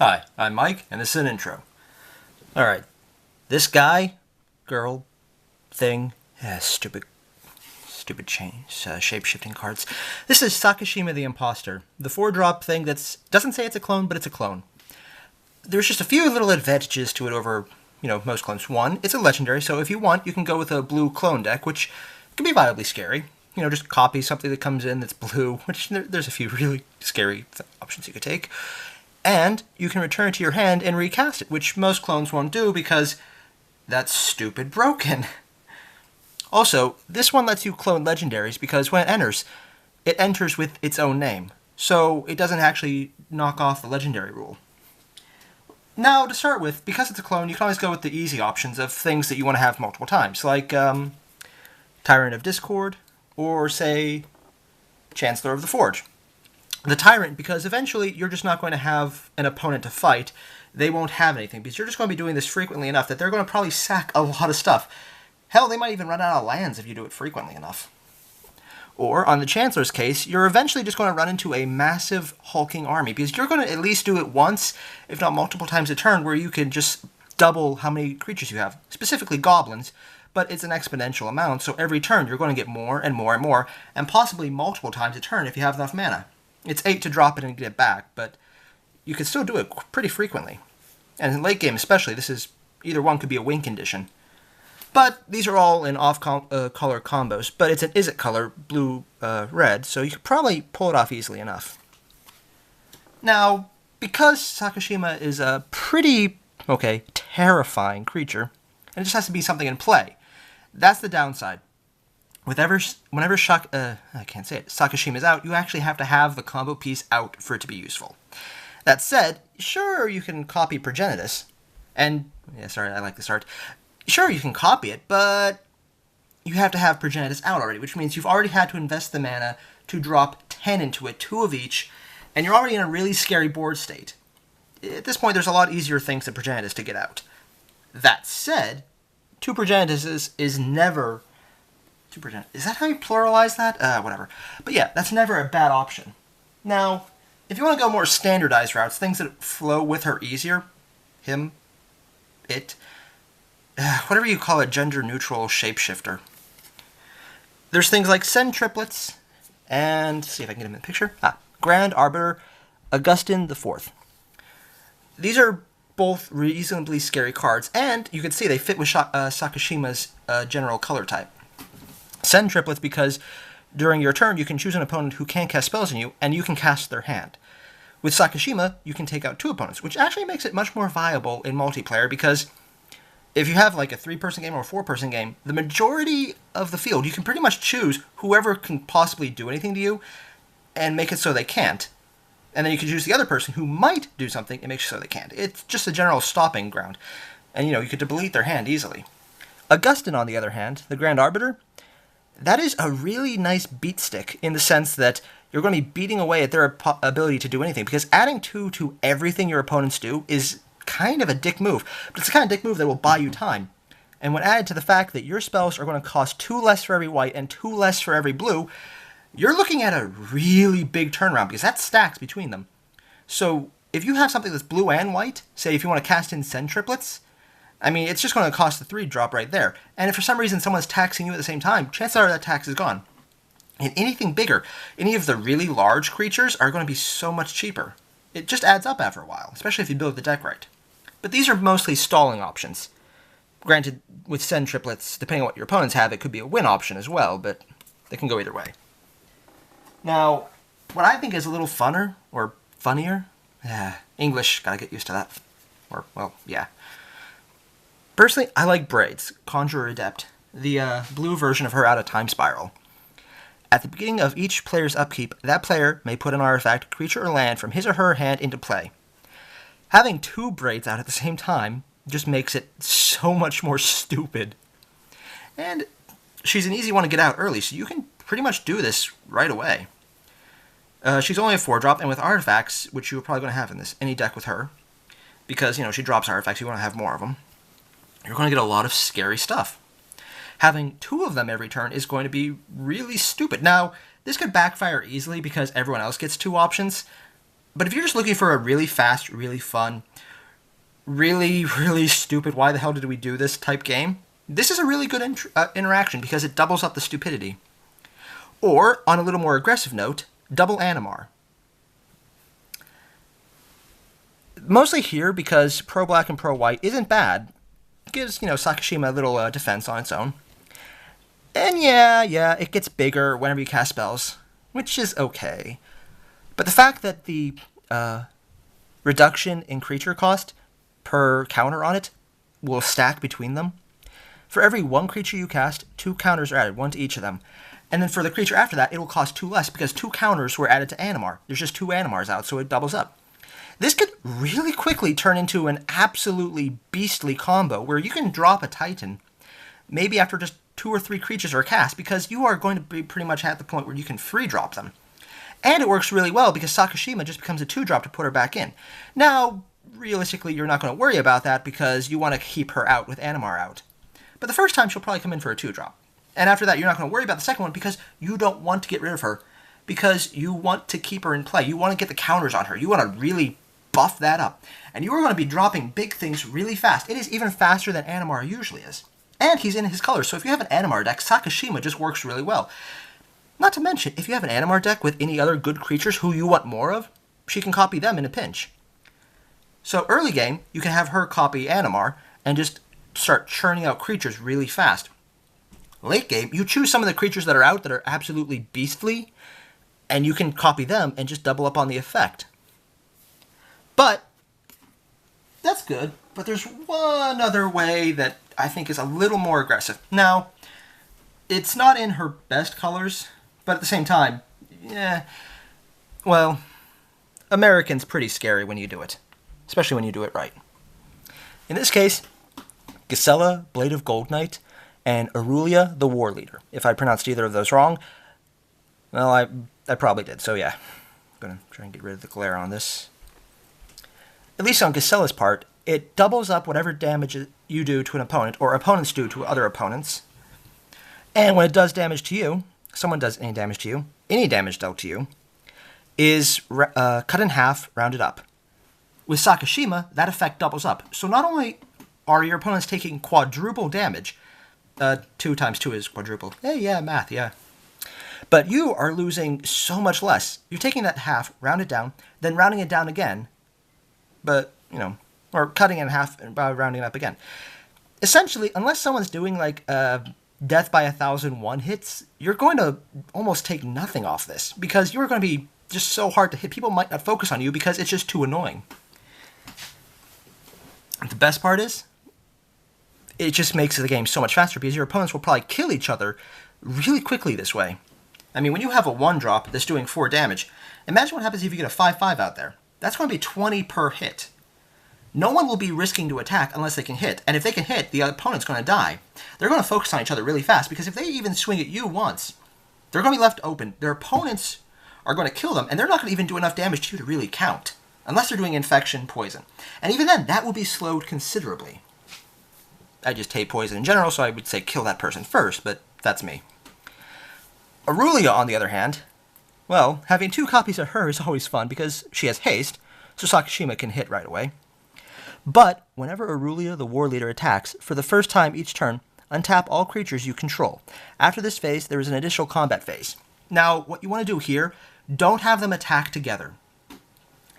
Hi, I'm Mike, and this is an intro. Alright, this guy, girl, thing, stupid change, shape-shifting cards. This is Sakashima the Impostor, the 4-drop thing that doesn't say it's a clone, but it's a clone. There's just a few little advantages to it over, most clones. One, it's a legendary, so if you want, you can go with a blue clone deck, which can be viably scary. Just copy something that comes in that's blue, which there's a few really scary options you could take. And you can return it to your hand and recast it, which most clones won't do because that's stupid broken. Also, this one lets you clone legendaries because when it enters with its own name, so it doesn't actually knock off the legendary rule. Now, to start with, because it's a clone, you can always go with the easy options of things that you want to have multiple times, like Tyrant of Discord, or, say, Chancellor of the Forge. The Tyrant, because eventually you're just not going to have an opponent to fight. They won't have anything, because you're just going to be doing this frequently enough that they're going to probably sack a lot of stuff. Hell, they might even run out of lands if you do it frequently enough. Or, on the Chancellor's case, you're eventually just going to run into a massive hulking army, because you're going to at least do it once, if not multiple times a turn, where you can just double how many creatures you have, specifically goblins, but it's an exponential amount, so every turn you're going to get more and more and more, and possibly multiple times a turn if you have enough mana. It's 8 to drop it and get it back, but you can still do it pretty frequently. And in late game especially, either one could be a win condition. But these are all in off-color combos, but it's an is-it color, blue-red, so you could probably pull it off easily enough. Now, because Sakashima is a pretty, terrifying creature, and it just has to be something in play, that's the downside. Whenever Sakashima is out, you actually have to have the combo piece out for it to be useful. That said, sure, you can copy Progenitus, and, I like this art. Sure, you can copy it, but you have to have Progenitus out already, which means you've already had to invest the mana to drop 10 into it, 2 of each, and you're already in a really scary board state. At this point, there's a lot easier things than Progenitus to get out. That said, 2 Progenituses is never... Is that how you pluralize that? Whatever. But yeah, that's never a bad option. Now, if you want to go more standardized routes, things that flow with her easier, him, it, whatever you call a gender-neutral shapeshifter. There's things like Send Triplets, and see if I can get him in the picture. Grand Arbiter, Augustin IV. These are both reasonably scary cards, and you can see they fit with Sakashima's general color type. Send Triplets because during your turn you can choose an opponent who can't cast spells on you, and you can cast their hand. With Sakashima, you can take out 2 opponents, which actually makes it much more viable in multiplayer, because if you have like a 3-person game or a 4-person game, the majority of the field, you can pretty much choose whoever can possibly do anything to you, and make it so they can't. And then you can choose the other person who might do something and make it so they can't. It's just a general stopping ground. And you could delete their hand easily. Augustin, on the other hand, the Grand Arbiter, that is a really nice beat stick in the sense that you're going to be beating away at their ability to do anything, because adding 2 to everything your opponents do is kind of a dick move, but it's the kind of dick move that will buy you time. And when added to the fact that your spells are going to cost 2 less for every white and 2 less for every blue, you're looking at a really big turnaround, because that stacks between them. So if you have something that's blue and white, say if you want to cast in Send Triplets, it's just going to cost the 3-drop right there. And if for some reason someone's taxing you at the same time, chances are that tax is gone. And anything bigger, any of the really large creatures are going to be so much cheaper. It just adds up after a while, especially if you build the deck right. But these are mostly stalling options. Granted, with Send Triplets, depending on what your opponents have, it could be a win option as well, but they can go either way. Now, what I think is a little funner, or funnier, English, gotta get used to that. Personally, I like Braids, Conjurer Adept, the blue version of her out of Time Spiral. At the beginning of each player's upkeep, that player may put an artifact, creature, or land from his or her hand into play. Having 2 Braids out at the same time just makes it so much more stupid. And she's an easy one to get out early, so you can pretty much do this right away. She's only a 4-drop, and with artifacts, which you're probably going to have in any deck with her, because, she drops artifacts, you want to have more of them, you're going to get a lot of scary stuff. Having 2 of them every turn is going to be really stupid. Now, this could backfire easily because everyone else gets 2 options, But if you're just looking for a really fast, really fun, really, really stupid, why the hell did we do this type game, this is a really good interaction because it doubles up the stupidity. Or, on a little more aggressive note, double Animar. Mostly here because Pro Black and Pro White isn't bad. It gives, Sakashima a little defense on its own. And yeah, it gets bigger whenever you cast spells, which is okay. But the fact that the reduction in creature cost per counter on it will stack between them. For every one creature you cast, 2 counters are added, 1 to each of them. And then for the creature after that, it will cost 2 less because 2 counters were added to Animar. There's just 2 Animars out, so it doubles up. This could really quickly turn into an absolutely beastly combo where you can drop a Titan maybe after just 2 or 3 creatures are cast because you are going to be pretty much at the point where you can free drop them. And it works really well because Sakashima just becomes a 2-drop to put her back in. Now, realistically, you're not going to worry about that because you want to keep her out with Animar out. But the first time, she'll probably come in for a 2-drop. And after that, you're not going to worry about the second one because you don't want to get rid of her. Because you want to keep her in play. You want to get the counters on her. You want to really buff that up. And you are going to be dropping big things really fast. It is even faster than Animar usually is. And he's in his colors. So if you have an Animar deck, Sakashima just works really well. Not to mention, if you have an Animar deck with any other good creatures who you want more of, she can copy them in a pinch. So early game, you can have her copy Animar and just start churning out creatures really fast. Late game, you choose some of the creatures that are out that are absolutely beastly, and you can copy them and just double up on the effect. But that's good, but there's one other way that I think is a little more aggressive. Now, it's not in her best colors, but at the same time, well, American's pretty scary when you do it, especially when you do it right. In this case, Gisela, Blade of Gold Knight, and Aurelia, the War Leader. If I pronounced either of those wrong, well, I probably did, so yeah. I'm going to try and get rid of the glare on this. At least on Gisela's part, it doubles up whatever damage you do to an opponent, or opponents do to other opponents. And when it does damage to you, someone does any damage to you, any damage dealt to you, is cut in half, rounded up. With Sakashima, that effect doubles up. So not only are your opponents taking quadruple damage, 2 times 2 is quadruple. Yeah, math, yeah. But you are losing so much less. You're taking that half, round it down, then rounding it down again, but, or cutting it in half and rounding it up again. Essentially, unless someone's doing, Death by 1,001 hits, you're going to almost take nothing off this, because you're going to be just so hard to hit. People might not focus on you because it's just too annoying. The best part is, it just makes the game so much faster because your opponents will probably kill each other really quickly this way. I mean, when you have a 1-drop that's doing 4 damage, imagine what happens if you get a 5/5 out there. That's going to be 20 per hit. No one will be risking to attack unless they can hit, and if they can hit, the opponent's going to die. They're going to focus on each other really fast because if they even swing at you once, they're going to be left open. Their opponents are going to kill them, and they're not going to even do enough damage to you to really count, unless they're doing infection, poison. And even then, that will be slowed considerably. I just hate poison in general, so I would say kill that person first, but that's me. Aurelia, on the other hand, well, having 2 copies of her is always fun because she has haste, so Sakashima can hit right away. But whenever Aurelia, the War Leader, attacks, for the first time each turn, untap all creatures you control. After this phase, there is an additional combat phase. Now, what you want to do here, don't have them attack together.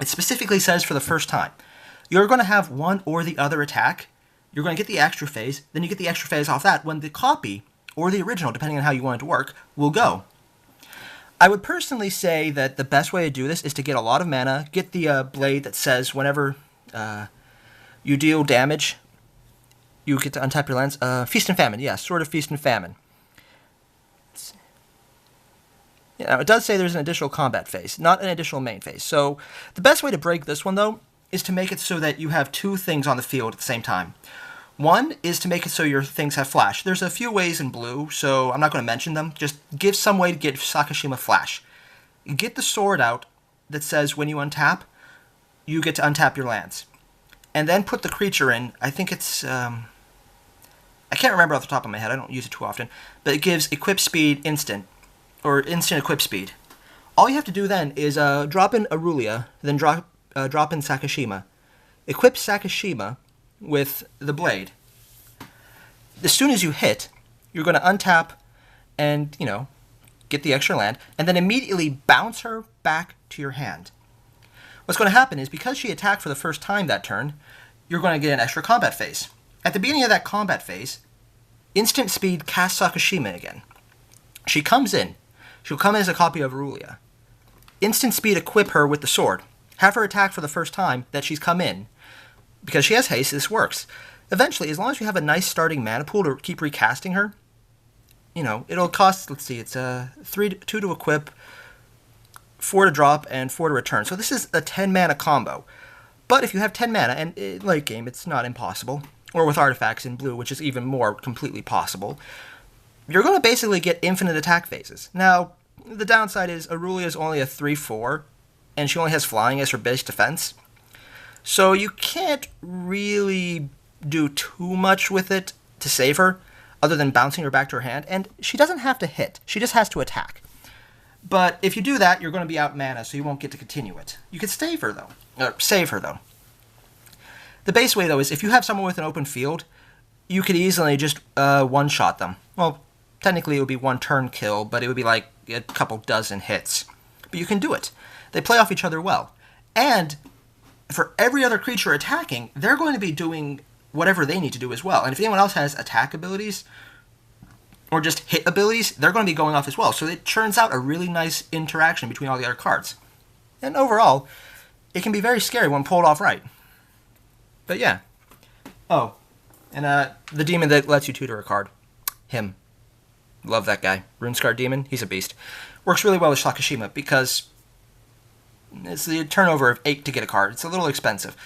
It specifically says for the first time. You're going to have one or the other attack. You're going to get the extra phase, then you get the extra phase off that when the copy, or the original, depending on how you want it to work, will go. I would personally say that the best way to do this is to get a lot of mana, get the blade that says whenever you deal damage, you get to untap your lands. Feast and Famine, yes, Sword of Feast and Famine. Yeah, it does say there's an additional combat phase, not an additional main phase. So the best way to break this one, though, is to make it so that you have 2 things on the field at the same time. One is to make it so your things have flash. There's a few ways in blue, so I'm not going to mention them. Just give some way to get Sakashima flash. Get the sword out that says when you untap, you get to untap your lands. And then put the creature in. I think it's, I can't remember off the top of my head. I don't use it too often. But it gives equip speed instant, or instant equip speed, All you have to do then is drop in Aurelia, then drop in Sakashima. Equip Sakashima with the blade. As soon as you hit, you're going to untap and, get the extra land, and then immediately bounce her back to your hand. What's going to happen is, because she attacked for the first time that turn, you're going to get an extra combat phase. At the beginning of that combat phase, instant speed cast Sakashima again. She comes in. She'll come in as a copy of Aurelia. Instant speed equip her with the sword. Have her attack for the first time that she's come in. Because she has haste, this works. Eventually, as long as you have a nice starting mana pool to keep recasting her, it'll cost, let's see, it's 2 to equip, 4 to drop, and 4 to return. So this is a 10 mana combo. But if you have 10 mana, and late game, it's not impossible, or with artifacts in blue, which is even more completely possible, you're going to basically get infinite attack phases. Now, the downside is Aurelia is only a 3/4, and she only has flying as her base defense. So you can't really do too much with it to save her, other than bouncing her back to her hand, and she doesn't have to hit. She just has to attack. But if you do that, you're going to be out mana, so you won't get to continue it. You could save her, though. The base way, though, is if you have someone with an open field, you could easily just one-shot them. Well, technically it would be one turn kill, but it would be like a couple dozen hits. But you can do it. They play off each other well. And for every other creature attacking, they're going to be doing whatever they need to do as well. And if anyone else has attack abilities, or just hit abilities, they're going to be going off as well. So it churns out a really nice interaction between all the other cards. And overall, it can be very scary when pulled off right. But yeah. Oh, and the demon that lets you tutor a card. Him. Love that guy. RuneScar Demon, he's a beast. Works really well with Sakashima because it's the turnover of 8 to get a card. It's a little expensive.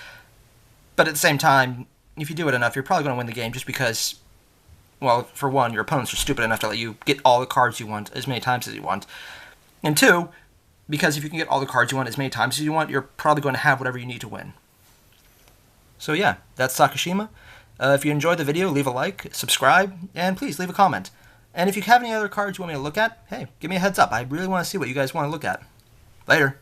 But at the same time, if you do it enough, you're probably going to win the game just because, well, for one, your opponents are stupid enough to let you get all the cards you want as many times as you want. And two, because if you can get all the cards you want as many times as you want, you're probably going to have whatever you need to win. So yeah, that's Sakashima. If you enjoyed the video, leave a like, subscribe, and please leave a comment. And if you have any other cards you want me to look at, hey, give me a heads up. I really want to see what you guys want to look at. Later.